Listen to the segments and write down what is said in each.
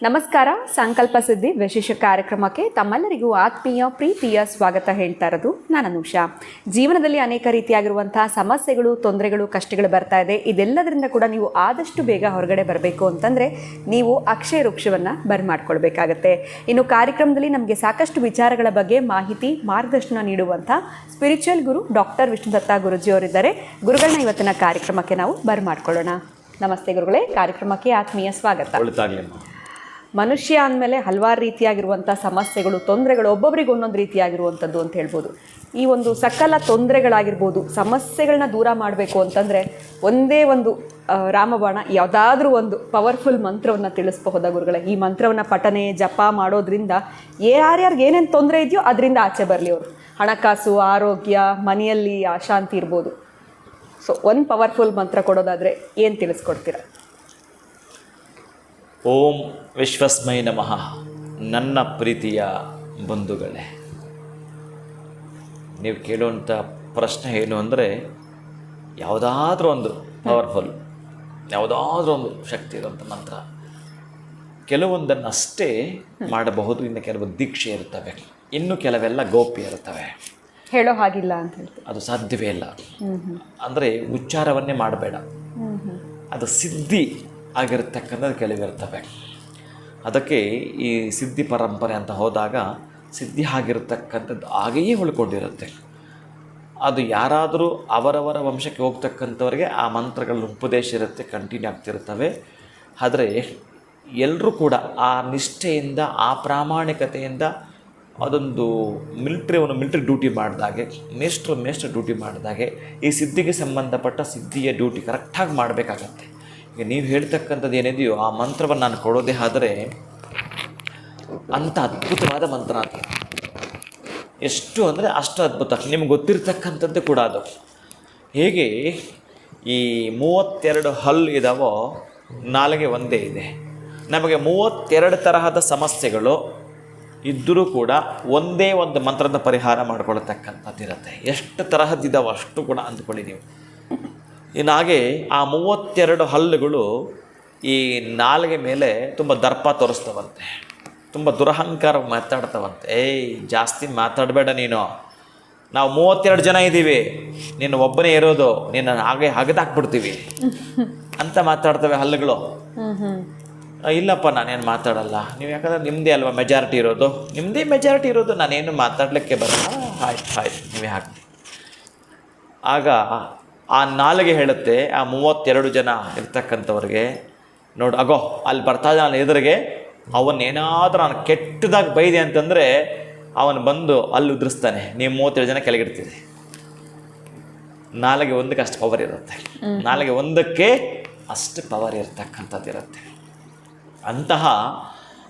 ನಮಸ್ಕಾರ. ಸಂಕಲ್ಪ ಸಿದ್ಧಿ ವಿಶೇಷ ಕಾರ್ಯಕ್ರಮಕ್ಕೆ ತಮ್ಮೆಲ್ಲರಿಗೂ ಆತ್ಮೀಯ ಪ್ರೀತಿಯ ಸ್ವಾಗತ ಹೇಳ್ತಾ ಇರೋದು ನಾನು ಅನುಷಾ. ಜೀವನದಲ್ಲಿ ಅನೇಕ ರೀತಿಯಾಗಿರುವಂತಹ ಸಮಸ್ಯೆಗಳು, ತೊಂದರೆಗಳು, ಕಷ್ಟಗಳು ಬರ್ತಾ ಇದೆ. ಇದೆಲ್ಲದರಿಂದ ಕೂಡ ನೀವು ಆದಷ್ಟು ಬೇಗ ಹೊರಗಡೆ ಬರಬೇಕು ಅಂತಂದರೆ ನೀವು ಅಕ್ಷಯ ವೃಕ್ಷವನ್ನು ಬರಮಾಡ್ಕೊಳ್ಬೇಕಾಗತ್ತೆ. ಇನ್ನು ಕಾರ್ಯಕ್ರಮದಲ್ಲಿ ನಮಗೆ ಸಾಕಷ್ಟು ವಿಚಾರಗಳ ಬಗ್ಗೆ ಮಾಹಿತಿ, ಮಾರ್ಗದರ್ಶನ ನೀಡುವಂಥ ಸ್ಪಿರಿಚುವಲ್ ಗುರು ಡಾಕ್ಟರ್ ವಿಷ್ಣುದತ್ತ ಗುರುಜಿಯವರಿದ್ದಾರೆ. ಗುರುಗಳನ್ನ ಇವತ್ತಿನ ಕಾರ್ಯಕ್ರಮಕ್ಕೆ ನಾವು ಬರಮಾಡ್ಕೊಳ್ಳೋಣ. ನಮಸ್ತೆ ಗುರುಗಳೇ, ಕಾರ್ಯಕ್ರಮಕ್ಕೆ ಆತ್ಮೀಯ ಸ್ವಾಗತ. ಮನುಷ್ಯ ಅಂದಮೇಲೆ ಹಲವಾರು ರೀತಿಯಾಗಿರುವಂಥ ಸಮಸ್ಯೆಗಳು, ತೊಂದರೆಗಳು, ಒಬ್ಬೊಬ್ಬರಿಗೆ ಒಂದೊಂದು ರೀತಿಯಾಗಿರುವಂಥದ್ದು ಅಂತ ಹೇಳ್ಬೋದು. ಈ ಒಂದು ಸಕಲ ತೊಂದರೆಗಳಾಗಿರ್ಬೋದು, ಸಮಸ್ಯೆಗಳನ್ನ ದೂರ ಮಾಡಬೇಕು ಅಂತಂದರೆ ಒಂದೇ ಒಂದು ರಾಮಬಾಣ, ಯಾವುದಾದ್ರೂ ಒಂದು ಪವರ್ಫುಲ್ ಮಂತ್ರವನ್ನು ತಿಳಿಸಬಹುದಾ ಗುರುಗಳೇ? ಈ ಮಂತ್ರವನ್ನು ಪಠನೆ ಜಪ ಮಾಡೋದ್ರಿಂದ ಯಾರ್ಯಾರಿಗೆ ಏನೇನು ತೊಂದರೆ ಇದೆಯೋ ಅದರಿಂದ ಆಚೆ ಬರಲಿ ಅವರು. ಹಣಕಾಸು, ಆರೋಗ್ಯ, ಮನೆಯಲ್ಲಿ ಅಶಾಂತಿ ಇರ್ಬೋದು. ಸೊ ಒಂದು ಪವರ್ಫುಲ್ ಮಂತ್ರ ಕೊಡೋದಾದರೆ ಏನು ತಿಳಿಸ್ಕೊಡ್ತೀರಾ? ಓಂ ವಿಶ್ವಸ್ಮೈ ನಮಃ. ನನ್ನ ಪ್ರೀತಿಯ ಬಂಧುಗಳೇ, ನೀವು ಕೇಳುವಂಥ ಪ್ರಶ್ನೆ ಏನು ಅಂದರೆ, ಯಾವುದಾದ್ರೂ ಒಂದು ಪವರ್ಫುಲ್, ಯಾವುದಾದ್ರೂ ಒಂದು ಶಕ್ತಿ ಇರುವಂಥ ಮಂತ್ರ, ಕೆಲವೊಂದನ್ನಷ್ಟೇ ಮಾಡಬಹುದು, ಇನ್ನು ಕೆಲವು ದೀಕ್ಷೆ ಇರ್ತವೆ, ಇನ್ನು ಕೆಲವೆಲ್ಲ ಗೋಪ್ಯ ಇರ್ತವೆ, ಹೇಳೋ ಹಾಗಿಲ್ಲ ಅಂತ ಹೇಳ್ತೀವಿ. ಅದು ಸಾಧ್ಯವೇ ಇಲ್ಲ. ಅಂದರೆ ಉಚ್ಚಾರವನ್ನೇ ಮಾಡಬೇಡ, ಅದು ಸಿದ್ಧಿ ಆಗಿರ್ತಕ್ಕಂಥದ್ದು ಕೆಲವಿರ್ತವೆ. ಅದಕ್ಕೆ ಈ ಸಿದ್ಧಿ ಪರಂಪರೆ ಅಂತ ಹೋದಾಗ ಸಿದ್ಧಿ ಆಗಿರ್ತಕ್ಕಂಥದ್ದು ಹಾಗೆಯೇ ಉಳ್ಕೊಂಡಿರುತ್ತೆ. ಅದು ಯಾರಾದರೂ ಅವರವರ ವಂಶಕ್ಕೆ ಹೋಗ್ತಕ್ಕಂಥವ್ರಿಗೆ ಆ ಮಂತ್ರಗಳ ಉಪದೇಶ ಇರುತ್ತೆ, ಕಂಟಿನ್ಯೂ ಆಗ್ತಿರ್ತವೆ. ಆದರೆ ಎಲ್ಲರೂ ಕೂಡ ಆ ನಿಷ್ಠೆಯಿಂದ, ಆ ಪ್ರಾಮಾಣಿಕತೆಯಿಂದ, ಅದೊಂದು ಮಿಲಿಟ್ರಿ ಡ್ಯೂಟಿ ಮಾಡಿದಾಗೆ, ಮೇಷ್ಟ್ರು ಡ್ಯೂಟಿ ಮಾಡಿದಾಗೆ ಈ ಸಿದ್ಧಿಗೆ ಸಂಬಂಧಪಟ್ಟ ಸಿದ್ಧಿಯ ಡ್ಯೂಟಿ ಕರೆಕ್ಟಾಗಿ ಮಾಡಬೇಕಾಗತ್ತೆ. ಈಗ ನೀವು ಹೇಳ್ತಕ್ಕಂಥದ್ದು ಏನಿದೆಯೋ ಆ ಮಂತ್ರವನ್ನು ನಾನು ಕೊಡೋದೇ ಆದರೆ ಅಂಥ ಅದ್ಭುತವಾದ ಮಂತ್ರ ಅದು. ಎಷ್ಟು ಅಂದರೆ ಅಷ್ಟು ಅದ್ಭುತ. ನಿಮ್ಗೆ ಗೊತ್ತಿರ್ತಕ್ಕಂಥದ್ದು ಕೂಡ ಅದು. ಹೇಗೆ ಈ 32 ಹಲ್ಲು ಇದ್ದಾವೋ, ನಾಲಿಗೆ ಒಂದೇ ಇದೆ. ನಮಗೆ 32 ತರಹದ ಸಮಸ್ಯೆಗಳು ಇದ್ದರೂ ಕೂಡ ಒಂದೇ ಒಂದು ಮಂತ್ರದ ಪರಿಹಾರ ಮಾಡ್ಕೊಳ್ತಕ್ಕಂಥದ್ದು ಇರುತ್ತೆ. ಎಷ್ಟು ತರಹದ್ದಿದ್ದಾವೋ ಅಷ್ಟು ಕೂಡ ಅಂದ್ಕೊಳ್ಳಿ ನೀವು. ಇನ್ನಾಗೆ ಆ 32 ಹಲ್ಲುಗಳು ಈ ನಾಲಿಗೆ ಮೇಲೆ ತುಂಬ ದರ್ಪ ತೋರಿಸ್ತವಂತೆ, ತುಂಬ ದುರಹಂಕಾರ ಮಾತಾಡ್ತವಂತೆ. ಜಾಸ್ತಿ ಮಾತಾಡಬೇಡ ನೀನು, ನಾವು 32 ಜನ ಇದ್ದೀವಿ, ನೀನು ಒಬ್ಬನೇ ಇರೋದು, ನೀನು ಹಾಗೆ ಹಗದಾಕ್ಬಿಡ್ತೀವಿ ಅಂತ ಮಾತಾಡ್ತವೆ ಹಲ್ಲುಗಳು. ಇಲ್ಲಪ್ಪ, ನಾನೇನು ಮಾತಾಡಲ್ಲ, ನೀವು ಯಾಕಂದರೆ ನಿಮ್ಮದೇ ಅಲ್ವಾ ಮೆಜಾರಿಟಿ ಇರೋದು, ನಿಮ್ಮದೇ ಮೆಜಾರಿಟಿ ಇರೋದು, ನಾನೇನು ಮಾತಾಡಲಿಕ್ಕೆ ಬರಲ್ಲ, ಆಯ್ತು ನೀವೇ ಹಾಕಿ. ಆಗ ಆ ನಾಲಿಗೆ ಹೇಳುತ್ತೆ ಆ 32 ಜನ ಇರ್ತಕ್ಕಂಥವ್ರಿಗೆ, ನೋಡು ಅಗೋ ಅಲ್ಲಿ ಬರ್ತಾ ನಾನು ಎದುರಿಗೆ, ಅವನ್ನೇನಾದರೂ ನಾನು ಕೆಟ್ಟದಾಗಿ ಬೈದೆ ಅಂತಂದರೆ ಅವನು ಬಂದು ಅಲ್ಲಿ ಉದುರಿಸ್ತಾನೆ, ನೀವು 32 ಜನ ಕೆಳಗಿಡ್ತೀರಿ. ನಾಲಿಗೆ ಒಂದಕ್ಕೆ ಅಷ್ಟು ಪವರ್ ಇರುತ್ತೆ, ನಾಲಿಗೆ ಒಂದಕ್ಕೆ ಅಷ್ಟು ಪವರ್ ಇರ್ತಕ್ಕಂಥದ್ದು ಇರುತ್ತೆ. ಅಂತಹ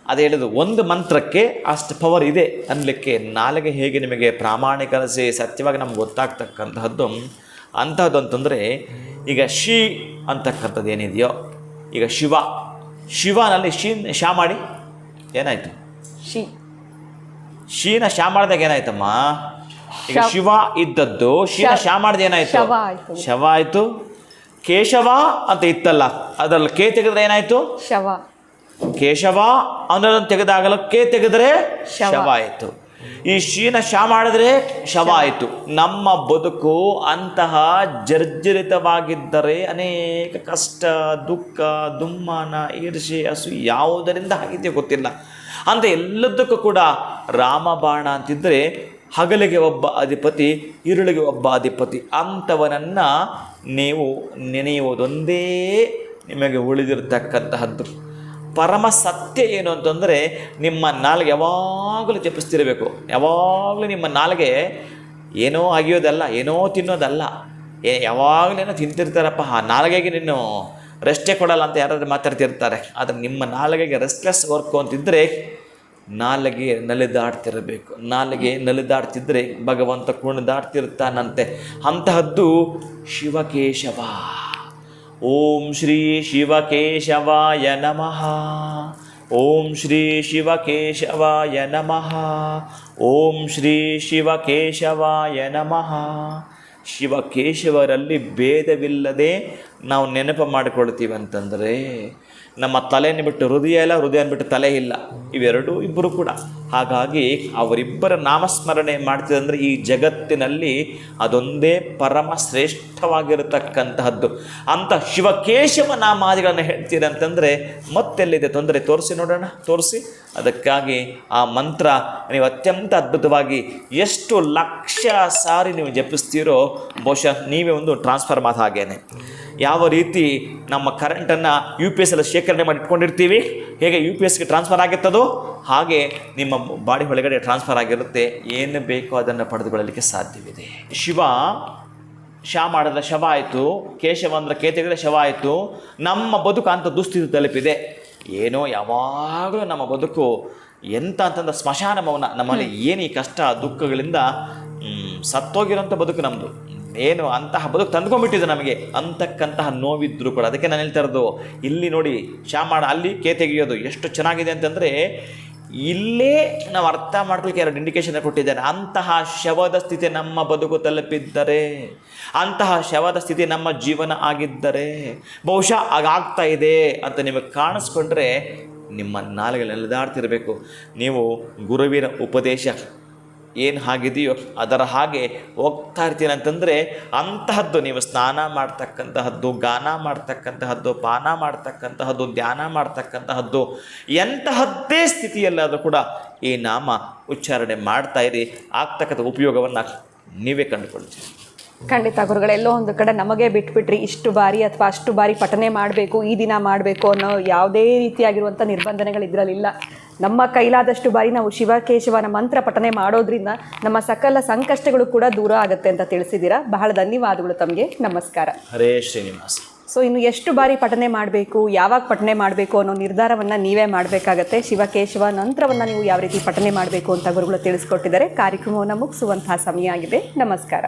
ಅದು ಹೇಳಿದು ಒಂದು ಮಂತ್ರಕ್ಕೆ ಅಷ್ಟು ಪವರ್ ಇದೆ ಅನ್ನಲಿಕ್ಕೆ ನಾಲಿಗೆ ಹೇಗೆ ನಿಮಗೆ ಪ್ರಾಮಾಣಿಕರಿಸಿ ಸತ್ಯವಾಗಿ ನಮ್ಗೆ ಗೊತ್ತಾಗ್ತಕ್ಕಂತಹದ್ದು ಅಂತಹದ್ದು ಅಂತಂದರೆ, ಈಗ ಶಿ ಅಂತಕ್ಕಂಥದ್ದು ಏನಿದೆಯೋ, ಈಗ ಶಿವನಲ್ಲಿ ಶಾ ಮಾಡಿ ಏನಾಯಿತು? ಶೀನ ಶಾ ಮಾಡಿದಾಗ ಏನಾಯ್ತಮ್ಮ? ಈಗ ಶಿವ ಇದ್ದದ್ದು ಶೀನ ಶಾ ಮಾಡಿದ ಏನಾಯಿತು? ಶವ ಆಯಿತು. ಕೇಶವ ಅಂತ ಇತ್ತಲ್ಲ, ಅದರಲ್ಲಿ ಕೆ ತೆಗೆದ್ರೆ ಏನಾಯಿತು? ಶವ. ಕೇಶವ ಅನ್ನೋದನ್ನು ತೆಗೆದಾಗಲ ಕೆ ತೆಗೆದ್ರೆ ಶವ ಆಯಿತು. ಈ ಶೀನ ಶಾ ಮಾಡಿದ್ರೆ ಶವ ಆಯಿತು. ನಮ್ಮ ಬದುಕು ಅಂತಹ ಜರ್ಜರಿತವಾಗಿದ್ದರೆ ಅನೇಕ ಕಷ್ಟ, ದುಃಖ, ದುಮ್ಮಾನ, ಈರ್ಷೆ, ಹಸು ಯಾವುದರಿಂದ ಆಗಿದೆಯೋ ಗೊತ್ತಿಲ್ಲ ಅಂತ ಎಲ್ಲದಕ್ಕೂ ಕೂಡ ರಾಮಬಾಣ ಅಂತಿದ್ದರೆ, ಹಗಲಿಗೆ ಒಬ್ಬ ಅಧಿಪತಿ, ഇരുಳಿಗೆ ಒಬ್ಬ ಅಧಿಪತಿ ಅಂಥವನನ್ನು ನೀವು ನೆನೆಯುವುದೊಂದೇ ನಿಮಗೆ ಉಳಿದಿರ್ತಕ್ಕಂತಹದ್ದು. ಪರಮ ಸತ್ಯ ಏನು ಅಂತಂದರೆ, ನಿಮ್ಮ ನಾಲಿಗೆ ಯಾವಾಗಲೂ ಜಪಿಸ್ತಿರಬೇಕು. ಯಾವಾಗಲೂ ನಿಮ್ಮ ನಾಲಿಗೆ ಏನೋ ಅಗಿಯೋದಲ್ಲ, ಏನೋ ತಿನ್ನೋದಲ್ಲ, ಯಾವಾಗಲೇನೋ ತಿಂತಿರ್ತಾರಪ್ಪ, ಆ ನಾಲಿಗೆಗೆ ನೀನು ರೆಸ್ಟೇ ಕೊಡಲ್ಲ ಅಂತ ಯಾರಾದರೂ ಮಾತಾಡ್ತಿರ್ತಾರೆ. ಆದರೆ ನಿಮ್ಮ ನಾಲಿಗೆಗೆ ರೆಸ್ಟ್ಲೆಸ್ ವರ್ಕು ಅಂತಿದ್ದರೆ ನಾಲಿಗೆ ನಲಿದಾಡ್ತಿರಬೇಕು. ನಾಲಿಗೆ ನಲಿದಾಡ್ತಿದ್ದರೆ ಭಗವಂತ ಕುಣಿದಾಡ್ತಿರ್ತಾನಂತೆ. ಅಂತಹದ್ದು ಶಿವಕೇಶವ. ಓಂ ಶ್ರೀ ಶಿವಕೇಶವಾಯ ನಮಃ. ಓಂ ಶ್ರೀ ಶಿವಕೇಶವಾಯ ನಮಃ. ಓಂ ಶ್ರೀ ಶಿವಕೇಶವಾಯ ನಮಃ. ಶಿವಕೇಶವರಲ್ಲಿ ಭೇದವಿಲ್ಲದೆ ನಾವು ನೆನಪು ಮಾಡಿಕೊಳ್ತೀವಿ ಅಂತಂದರೆ ನಮ್ಮ ತಲೆಯನ್ನು ಬಿಟ್ಟು ಹೃದಯ ಇಲ್ಲ, ಹೃದಯನ ಬಿಟ್ಟು ತಲೆ ಇಲ್ಲ, ಇವೆರಡೂ ಇಬ್ಬರು ಕೂಡ. ಹಾಗಾಗಿ ಅವರಿಬ್ಬರ ನಾಮಸ್ಮರಣೆ ಮಾಡ್ತಿದ್ದಂದರೆ ಈ ಜಗತ್ತಿನಲ್ಲಿ ಅದೊಂದೇ ಪರಮ ಶ್ರೇಷ್ಠವಾಗಿರತಕ್ಕಂತಹದ್ದು. ಅಂಥ ಶಿವಕೇಶವ ನಾಮಾದಿಗಳನ್ನು ಹೇಳ್ತೀರ ಅಂತಂದರೆ ಮತ್ತೆಲ್ಲಿದೆ ತೊಂದರೆ? ತೋರಿಸಿ ನೋಡೋಣ, ತೋರಿಸಿ. ಅದಕ್ಕಾಗಿ ಆ ಮಂತ್ರ ನೀವು ಅತ್ಯಂತ ಅದ್ಭುತವಾಗಿ ಎಷ್ಟು ಲಕ್ಷ ಸಾರಿ ನೀವು ಜಪಿಸ್ತೀರೋ ಬಹುಶಃ ನೀವೇ ಒಂದು ಟ್ರಾನ್ಸ್ಫಾರ್ಮರ್ ಹಾಗೇನೆ. ಯಾವ ರೀತಿ ನಮ್ಮ ಕರೆಂಟನ್ನು ಯು ಪಿ ಎಸ್ ಎಲ್ಲ ಶೇಖರಣೆ ಮಾಡಿ ಇಟ್ಕೊಂಡಿರ್ತೀವಿ, ಹೇಗೆ ಯು ಪಿ ಎಸ್ಗೆ ಟ್ರಾನ್ಸ್ಫರ್ ಆಗಿರ್ತದೋ ಹಾಗೆ ನಿಮ್ಮ ಬಾಡಿ ಒಳಗಡೆ ಟ್ರಾನ್ಸ್ಫರ್ ಆಗಿರುತ್ತೆ. ಏನು ಬೇಕೋ ಅದನ್ನು ಪಡೆದುಕೊಳ್ಳಲಿಕ್ಕೆ ಸಾಧ್ಯವಿದೆ. ಶಿವ ಶಾ ಮಾಡಿದ್ರೆ ಶವ ಆಯಿತು, ಕೇಶವ ಅಂದರೆ ಕೇತಿದ್ರೆ ಶವ ಆಯಿತು. ನಮ್ಮ ಬದುಕು ಅಂತ ದುಸ್ಥಿತಿ ತಲುಪಿದೆ. ಏನೋ ಯಾವಾಗಲೂ ನಮ್ಮ ಬದುಕು ಎಂತ ಅಂತಂದ್ರೆ ಸ್ಮಶಾನ ಮೌನ. ನಮ್ಮಲ್ಲಿ ಏನು ಈ ಕಷ್ಟ ದುಃಖಗಳಿಂದ ಸತ್ತೋಗಿರೋಂಥ ಬದುಕು ನಮ್ಮದು. ಏನು ಅಂತಹ ಬದುಕು ತಂದ್ಕೊಂಡ್ಬಿಟ್ಟಿದೆ ನಮಗೆ ಅಂತಕ್ಕಂತಹ ನೋವಿದ್ರು ಕೂಡ. ಅದಕ್ಕೆ ನಾನು ಹೇಳ್ತಾ ಇರೋದು, ಇಲ್ಲಿ ನೋಡಿ ಶಾ ಮಾಡ, ಅಲ್ಲಿ ಕೇ ತೆಗೆಯೋದು ಎಷ್ಟು ಚೆನ್ನಾಗಿದೆ ಅಂತಂದರೆ ಇಲ್ಲೇ ನಾವು ಅರ್ಥ ಮಾಡ್ಕೊಳ್ಳಿಕ್ಕೆ ಎರಡು ಇಂಡಿಕೇಶನ್ ಕೊಟ್ಟಿದ್ದಾರೆ. ಅಂತಹ ಶವದ ಸ್ಥಿತಿ ನಮ್ಮ ಬದುಕು ತಲುಪಿದ್ದರೆ, ಅಂತಹ ಶವದ ಸ್ಥಿತಿ ನಮ್ಮ ಜೀವನ ಆಗಿದ್ದರೆ, ಬಹುಶಃ ಆಗಾಗ್ತಾ ಇದೆ ಅಂತ ನಿಮಗೆ ಕಾಣಿಸ್ಕೊಂಡ್ರೆ ನಿಮ್ಮ ನಾಲಿಗೆ ನೆಲೆದಾಡ್ತಿರಬೇಕು. ನೀವು ಗುರುವಿನ ಉಪದೇಶ ಏನು ಆಗಿದೆಯೋ ಅದರ ಹಾಗೆ ಹೋಗ್ತಾ ಇರ್ತೀನಿ ಅಂತಂದರೆ ಅಂತಹದ್ದು ನೀವು ಸ್ನಾನ ಮಾಡ್ತಕ್ಕಂತಹದ್ದು, ಗಾನ ಮಾಡ್ತಕ್ಕಂತಹದ್ದು, ಪಾನ ಮಾಡ್ತಕ್ಕಂತಹದ್ದು, ಧ್ಯಾನ ಮಾಡ್ತಕ್ಕಂತಹದ್ದು, ಎಂತಹದ್ದೇ ಸ್ಥಿತಿಯಲ್ಲಾದರೂ ಕೂಡ ಈ ನಾಮ ಉಚ್ಚಾರಣೆ ಮಾಡ್ತಾ ಇರಿ. ಆಗ್ತಕ್ಕಂಥ ಉಪಯೋಗವನ್ನು ನೀವೇ ಕಂಡುಕೊಳ್ತೀರಿ. ಖಂಡಿತ ಗುರುಗಳೇ, ಎಲ್ಲೋ ಒಂದು ಕಡೆ ನಮಗೆ ಬಿಟ್ಬಿಟ್ರಿ ಇಷ್ಟು ಬಾರಿ ಅಥವಾ ಅಷ್ಟು ಬಾರಿ ಪಠನೆ ಮಾಡಬೇಕು, ಈ ದಿನ ಮಾಡಬೇಕು ಅನ್ನೋ ಯಾವುದೇ ರೀತಿಯಾಗಿರುವಂಥ ನಿರ್ಬಂಧನೆಗಳು ಇದರಲ್ಲಿಲ್ಲ. ನಮ್ಮ ಕೈಲಾದಷ್ಟು ಬಾರಿ ನಾವು ಶಿವಕೇಶವನ ಮಂತ್ರ ಪಠನೆ ಮಾಡೋದ್ರಿಂದ ನಮ್ಮ ಸಕಲ ಸಂಕಷ್ಟಗಳು ಕೂಡ ದೂರ ಆಗುತ್ತೆ ಅಂತ ತಿಳಿಸಿದ್ದೀರಾ. ಬಹಳ ಧನ್ಯವಾದಗಳು ತಮಗೆ. ನಮಸ್ಕಾರ. ಹರೇ ಶ್ರೀನಿವಾಸ. ಸೊ ಇನ್ನು ಎಷ್ಟು ಬಾರಿ ಪಠನೆ ಮಾಡಬೇಕು, ಯಾವಾಗ ಪಠನೆ ಮಾಡಬೇಕು ಅನ್ನೋ ನಿರ್ಧಾರವನ್ನು ನೀವೇ ಮಾಡಬೇಕಾಗತ್ತೆ. ಶಿವಕೇಶವ ನಂತರವನ್ನು ನೀವು ಯಾವ ರೀತಿ ಪಠನೆ ಮಾಡಬೇಕು ಅಂತ ಗುರುಗಳು ತಿಳಿಸ್ಕೊಟ್ಟಿದ್ದಾರೆ. ಕಾರ್ಯಕ್ರಮವನ್ನು ಮುಗಿಸುವಂತಹ ಸಮಯ ಆಗಿದೆ. ನಮಸ್ಕಾರ.